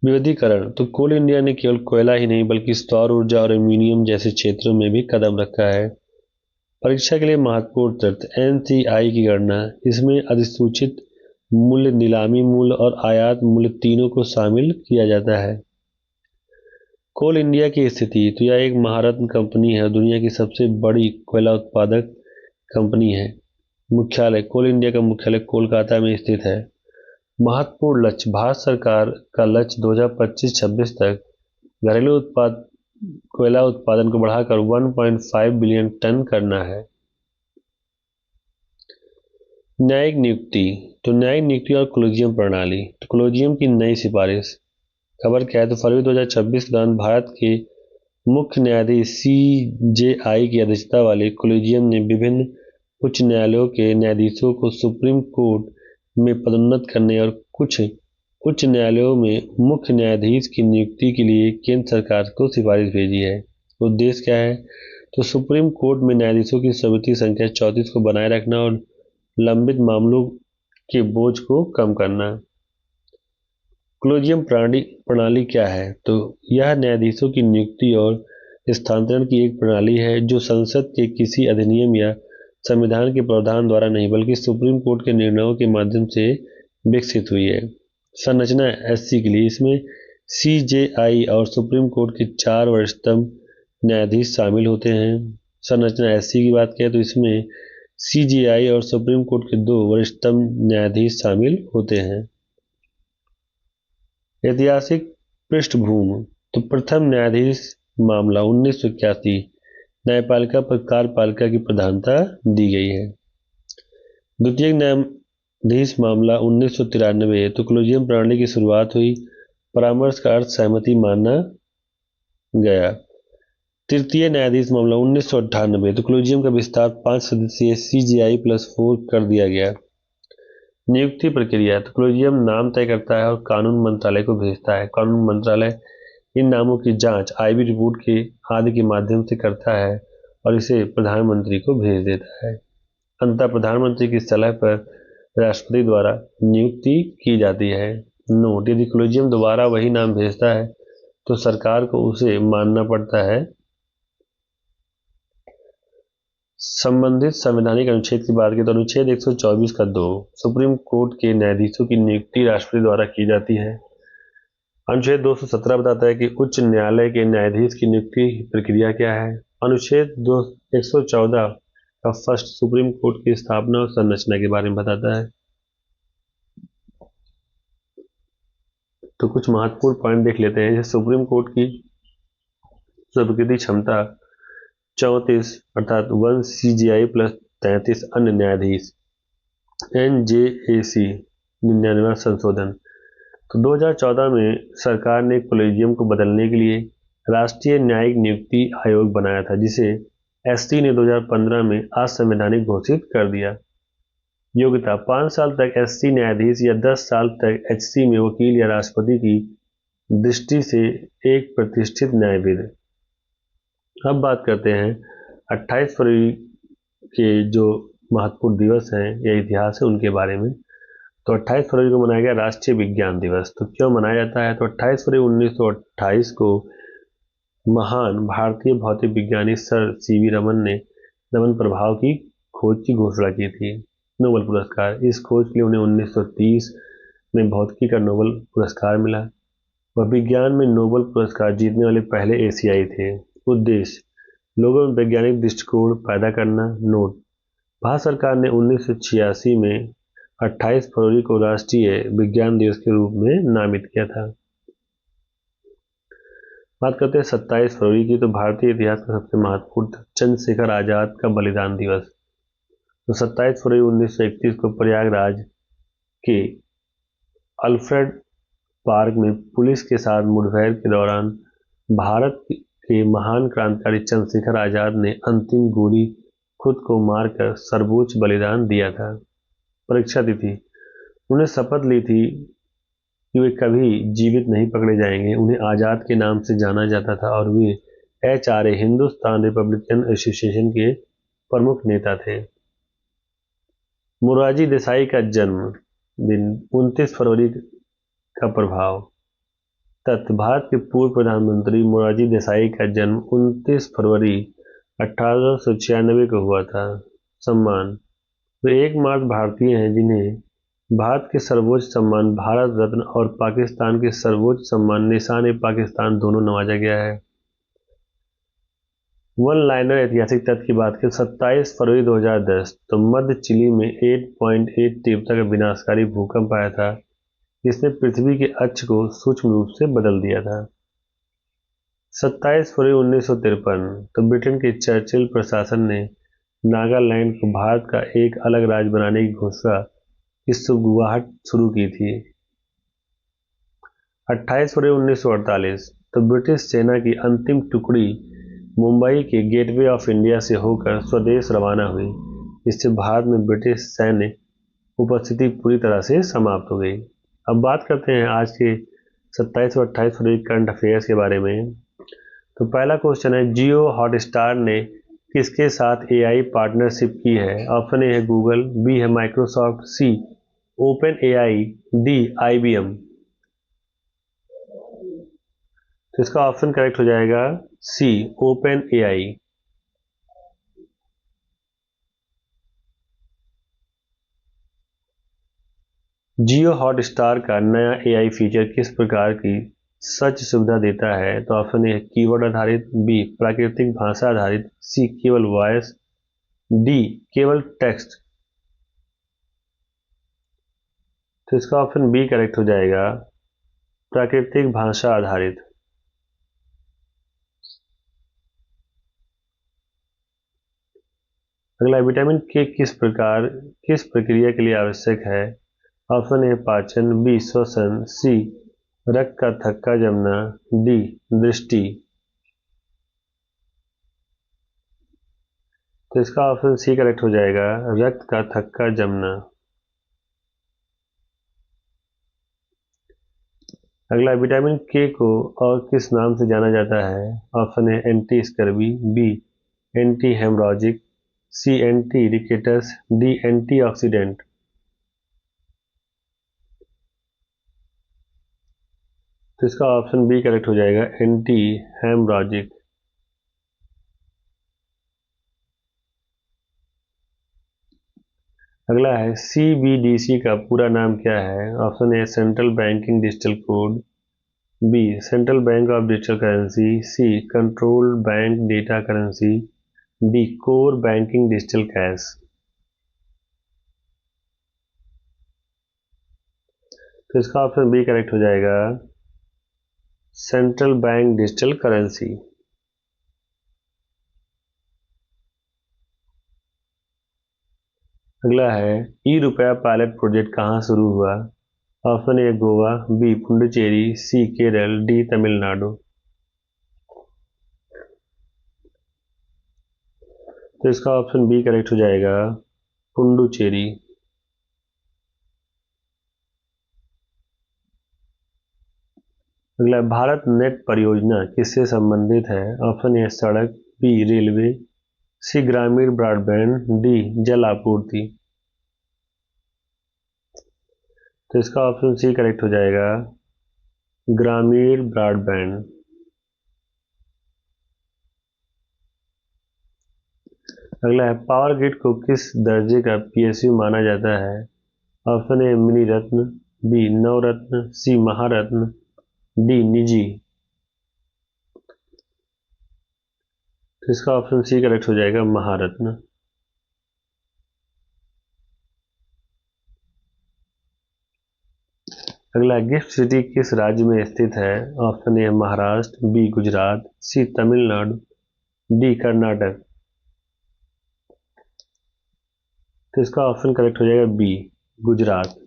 विविधीकरण, तो कोल इंडिया ने केवल कोयला ही नहीं बल्कि सौर ऊर्जा और एल्यूमीनियम जैसे क्षेत्रों में भी कदम रखा है। परीक्षा के लिए महत्वपूर्ण तथ्य, एनसीआई की गणना, इसमें अधिसूचित मूल्य, नीलामी मूल्य और आयात मूल्य तीनों को शामिल किया जाता है। कोल इंडिया की स्थिति, तो यह एक महारत्न कंपनी है, दुनिया की सबसे बड़ी कोयला उत्पादक कंपनी है। मुख्यालय, कोल इंडिया का मुख्यालय कोलकाता में स्थित है। महत्वपूर्ण लक्ष्य, भारत सरकार का लक्ष्य 2025-26 तक घरेलू कोयला उत्पादन को बढ़ाकर 1.5 बिलियन टन करना है। न्यायिक नियुक्ति, तो न्यायिक नियुक्ति और कोलेजियम प्रणाली, तो कोलेजियम की नई सिफारिश। खबर क्या है, तो फरवरी 2026 के दौरान भारत के मुख्य न्यायाधीश सीजेआई की अध्यक्षता वाले कोलेजियम ने विभिन्न उच्च न्यायालयों के न्यायाधीशों को सुप्रीम कोर्ट में पदोन्नत करने और कुछ उच्च न्यायालयों में मुख्य न्यायाधीश की नियुक्ति के लिए केंद्र सरकार को सिफारिश भेजी है। उद्देश्य क्या है, तो सुप्रीम कोर्ट में न्यायाधीशों की समिति संख्या 34 को बनाए रखना और लंबित मामलों के बोझ को कम करना। कोलेजियम प्रणाली क्या है, तो यह न्यायाधीशों की नियुक्ति और स्थानांतरण की एक प्रणाली है जो संसद के किसी अधिनियम या संविधान के प्रावधान द्वारा नहीं बल्कि सुप्रीम कोर्ट के निर्णयों के माध्यम से विकसित हुई है। संरचना एससी के लिए, इसमें सीजेआई और सुप्रीम कोर्ट के 4 वरिष्ठतम न्यायाधीश शामिल होते हैं। संरचना एससी की बात करें तो इसमें सीजेआई और सुप्रीम कोर्ट के 2 वरिष्ठतम न्यायाधीश शामिल होते हैं। ऐतिहासिक पृष्ठभूमि, तो प्रथम न्यायाधीश मामला 1981, न्यायपालिका पर कार्यपालिका की प्रधानता दी गई है। द्वितीय न्यायाधीश मामला 1993, तो कोलेजियम प्रणाली की शुरुआत हुई, परामर्श का अर्थ सहमति माना गया। तृतीय न्यायाधीश मामला 1998, तो कोलेजियम का विस्तार 5 सदस्यीय CGI+4 कर दिया गया। नियुक्ति प्रक्रिया, तो कोलेजियम नाम तय करता है और कानून मंत्रालय को भेजता है। कानून मंत्रालय इन नामों की जांच आईबी रिपोर्ट के आदि के माध्यम से करता है और इसे प्रधानमंत्री को भेज देता है। अंततः प्रधानमंत्री की सलाह पर राष्ट्रपति द्वारा नियुक्ति की जाती है। नोट: यदि कोलेजियम दोबारा वही नाम भेजता है तो सरकार को उसे मानना पड़ता है। संबंधित संवैधानिक अनुच्छेद की बात करें तो अनुच्छेद 124 का 2 सुप्रीम कोर्ट के न्यायाधीशों की नियुक्ति राष्ट्रपति द्वारा की जाती है। अनुच्छेद 217 बताता है कि उच्च न्यायालय के न्यायाधीश की नियुक्ति प्रक्रिया क्या है। अनुच्छेद 114 का फर्स्ट सुप्रीम कोर्ट की स्थापना और संरचना के बारे में बताता है। तो कुछ महत्वपूर्ण पॉइंट देख लेते हैं। जैसे सुप्रीम कोर्ट की स्वीकृति क्षमता 34 अर्थात 1 CJI प्लस 33 अन्य न्यायाधीश, NJAC 99वां संशोधन। तो 2014 में सरकार ने कोलेजियम को बदलने के लिए राष्ट्रीय न्यायिक नियुक्ति आयोग बनाया था, जिसे एससी ने 2015 में असंवैधानिक घोषित कर दिया। योग्यता: 5 साल तक एससी न्यायाधीश या 10 साल तक एचसी में वकील या राष्ट्रपति की दृष्टि से एक प्रतिष्ठित न्यायविद। अब बात करते हैं 28 फरवरी के जो महत्वपूर्ण दिवस हैं या इतिहास है उनके बारे में। तो 28 फरवरी को मनाया गया राष्ट्रीय विज्ञान दिवस। तो क्यों मनाया जाता है? तो 28 फरवरी 1928 को महान भारतीय भौतिक विज्ञानी सर सीवी रमन ने रमन प्रभाव की खोज की घोषणा की थी। नोबेल पुरस्कार: इस खोज के लिए उन्हें 1930 में भौतिकी का नोबेल पुरस्कार मिला। वह विज्ञान में नोबेल पुरस्कार जीतने वाले पहले एशियाई थे। उद्देश्य: लोगों में वैज्ञानिक दृष्टिकोण पैदा करना। नोट: भारत सरकार ने 1986 में 28 फरवरी को राष्ट्रीय विज्ञान दिवस के रूप में नामित किया था। बात करते हैं 27 फरवरी की। तो भारतीय इतिहास का सबसे महत्वपूर्ण चंद्रशेखर आजाद का बलिदान दिवस। तो 27 फरवरी 1931 को प्रयागराज के अल्फ्रेड पार्क में पुलिस के साथ मुठभेड़ के दौरान भारत के महान क्रांतिकारी चंद्रशेखर आजाद ने अंतिम गोली खुद को मारकर सर्वोच्च बलिदान दिया था। परीक्षा तिथि: उन्हें शपथ ली थी कि वे कभी जीवित नहीं पकड़े जाएंगे। उन्हें आजाद के नाम से जाना जाता था और वे HRA हिंदुस्तान रिपब्लिकन एसोसिएशन के प्रमुख नेता थे। मोरारजी देसाई का जन्म दिन 29 फरवरी का प्रभाव। तथ्य: भारत के पूर्व प्रधानमंत्री मोरारजी देसाई का जन्म 29 फरवरी 1896 को हुआ था। सम्मान: वे एकमात्र भारतीय हैं जिन्हें भारत के सर्वोच्च सम्मान भारत रत्न और पाकिस्तान के सर्वोच्च सम्मान निशान-ए-पाकिस्तान दोनों नवाजा गया है। वन लाइनर ऐतिहासिक तथ्य की बात करें 27 फरवरी 2010 तो मध्य चिली में 8.8 तीव्रता का विनाशकारी भूकंप आया था, जिसने पृथ्वी के अक्ष को सूक्ष्म रूप से बदल दिया था। 27 फरवरी 1953 तो ब्रिटेन के चर्चिल प्रशासन ने नागालैंड को भारत का एक अलग राज्य बनाने की घोषणा की शुरुआत शुरू की थी। 28 फरवरी 1948 तो ब्रिटिश सेना की अंतिम टुकड़ी मुंबई के गेटवे ऑफ इंडिया से होकर स्वदेश रवाना हुई, जिससे भारत में ब्रिटिश सैन्य उपस्थिति पूरी तरह से समाप्त हो गई। अब बात करते हैं आज के 27 और 28 फरवरी करंट अफेयर्स के बारे में। तो पहला क्वेश्चन है, जियो हॉटस्टार ने किसके साथ AI पार्टनरशिप की है? ऑप्शन ए है गूगल, बी है माइक्रोसॉफ्ट, सी ओपन AI, डी IBM। तो इसका ऑप्शन करेक्ट हो जाएगा सी ओपन AI। जियो हॉटस्टार का नया AI फीचर किस प्रकार की सर्च सुविधा देता है? तो ऑप्शन ए कीवर्ड आधारित, बी प्राकृतिक भाषा आधारित, सी केवल वॉइस, डी केवल टेक्स्ट। तो इसका ऑप्शन बी करेक्ट हो जाएगा प्राकृतिक भाषा आधारित। अगला, विटामिन के किस प्रक्रिया के लिए आवश्यक है? ऑप्शन ए पाचन, बी श्वसन, सी रक्त का थक्का जमना, डी दृष्टि। तो इसका ऑप्शन सी करेक्ट हो जाएगा रक्त का थक्का जमना। अगला, विटामिन के को और किस नाम से जाना जाता है? Option A anti scurvy, B anti haemorrhagic, C anti rickets, D antioxidant. तो इसका ऑप्शन बी करेक्ट हो जाएगा, एंटी हेमोरैजिक। अगला है, सीबीडीसी का पूरा नाम क्या है? Option A central banking digital code, B central bank of digital currency, C control bank data currency, D core banking digital cash. तो इसका ऑप्शन बी करेक्ट हो जाएगा, सेंट्रल बैंक डिजिटल करेंसी। अगला है, ई रुपया पायलट प्रोजेक्ट कहाँ शुरू हुआ? Option A Goa, B Puducherry, C Kerala, D Tamil Nadu. तो इसका ऑप्शन बी करेक्ट हो जाएगा, पुडुचेरी। अगला, भारत नेट परियोजना किससे संबंधित है? ऑप्शन ए सड़क, बी रेलवे, सी ग्रामीण ब्रॉडबैंड, डी जल आपूर्ति। तो इसका ऑप्शन सी करेक्ट हो जाएगा, ग्रामीण ब्रॉडबैंड। अगला है, पावर ग्रिड को किस दर्जे का पीएसयू माना जाता है? ऑप्शन ए मिनी रत्न, B Navratna, C Maharatna, D निजी। तो इसका ऑप्शन सी करेक्ट हो जाएगा, महारत्न। अगला, गिफ्ट सिटी किस राज्य में स्थित है? Option A Maharashtra, B Gujarat, C Tamil Nadu, D Karnataka. तो इसका ऑप्शन करेक्ट हो जाएगा, बी गुजरात।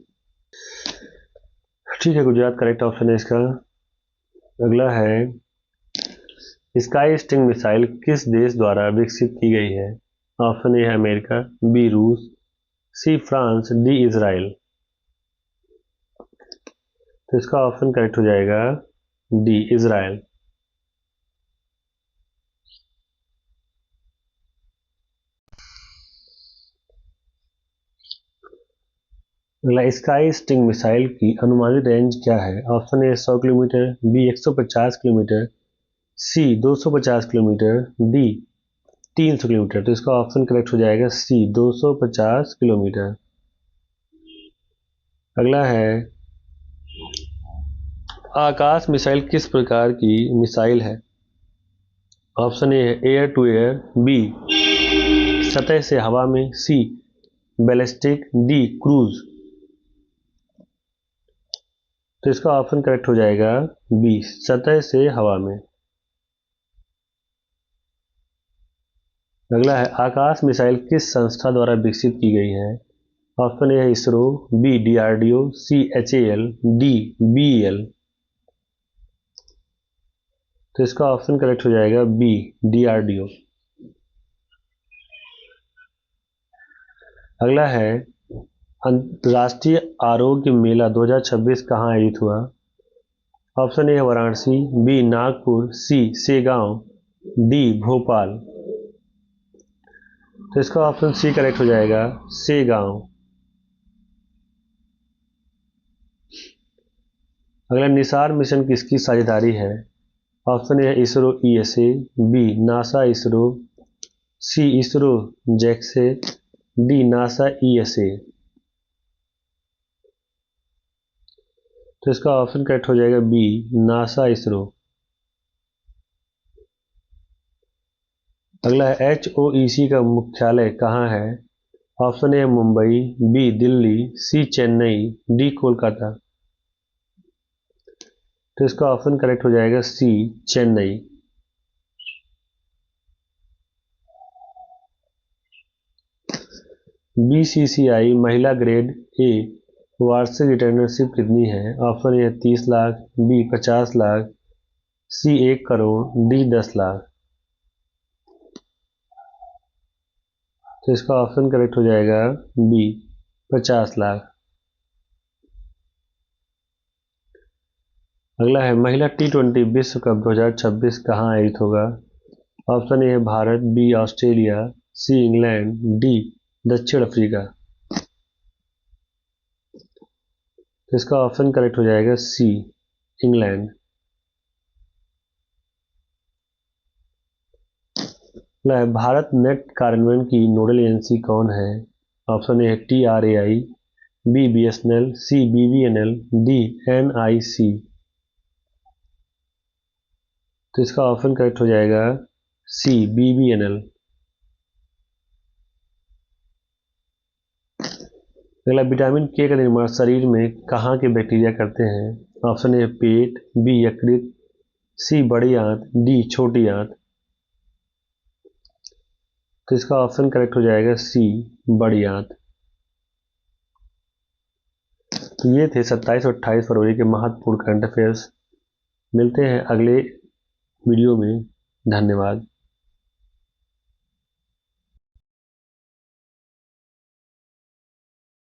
ठीक है, गुजरात करेक्ट ऑप्शन है इसका। अगला है, स्काई स्टिंग मिसाइल किस देश द्वारा विकसित की गई है? ऑप्शन ए है अमेरिका, बी रूस, सी फ्रांस, डी इजराइल। तो इसका ऑप्शन करेक्ट हो जाएगा, डी इजराइल। अगला, स्काई स्टिंग मिसाइल की अनुमानित रेंज क्या है? Option A 100 kilometre, B 150 kilometre, C 250 kilometre, D 300 kilometre. तो इसका ऑप्शन करेक्ट हो जाएगा, सी 250 किलोमीटर। अगला है, आकाश मिसाइल किस प्रकार की मिसाइल है? Option A air to air, B सतह से हवा में, सी बैलिस्टिक, डी क्रूज। तो इसका ऑप्शन करेक्ट हो जाएगा, बी सतह से हवा में। अगला है, आकाश मिसाइल किस संस्था द्वारा विकसित की गई है? ऑप्शन ए है इसरो, बी डीआरडीओ, सी एचएएल, डी बीईएल। तो इसका ऑप्शन करेक्ट हो जाएगा, बी डीआरडीओ। अगला है, अंतर्राष्ट्रीय आरोग्य मेला 2026 कहाँ आयोजित हुआ? ऑप्शन ए है वाराणसी, बी नागपुर, सी सेगांव, डी भोपाल। तो इसका ऑप्शन सी करेक्ट हो जाएगा, सेगांव। अगला, निसार मिशन किसकी साझेदारी है? ऑप्शन ए है ISRO ESA, B NASA ISRO, C ISRO JAXA, D NASA ESA. तो इसका ऑप्शन करेक्ट हो जाएगा, बी नासा इसरो। अगला है, एचओईसी का मुख्यालय कहाँ है? Option A Mumbai, B Delhi, C Chennai, D Kolkata. तो इसका ऑप्शन करेक्ट हो जाएगा, सी चेन्नई। बीसीसीआई महिला ग्रेड ए वार्षिक रिटर्नशिप कितनी है? Option A 30 lakh, B 50 lakh, C 1 crore, D 10 lakh. तो इसका ऑप्शन करेक्ट हो जाएगा, बी 50 लाख। अगला है महिला T20 विश्व कप 2026 कहाँ आयोजित होगा। ऑप्शन ए है Bharat, B Australia, C England, D दक्षिण अफ्रीका। तो इसका ऑप्शन करेक्ट हो जाएगा सी इंग्लैंड। भारत नेट कार्यान्वयन की नोडल एजेंसी कौन है। ऑप्शन ए है TRAI, बी BSNL, सी BBNL, डी NIC। तो इसका ऑप्शन करेक्ट हो जाएगा सी BBNL। अगला विटामिन के का निर्माण शरीर में कहाँ के बैक्टीरिया करते हैं। ऑप्शन ए पेट, बी यकृत, सी बड़ी आंत, डी छोटी आंत। तो इसका ऑप्शन करेक्ट हो जाएगा सी बड़ी आंत। तो ये थे 27 और 28 फरवरी के महत्वपूर्ण करंट अफेयर्स। मिलते हैं अगले वीडियो में। धन्यवाद।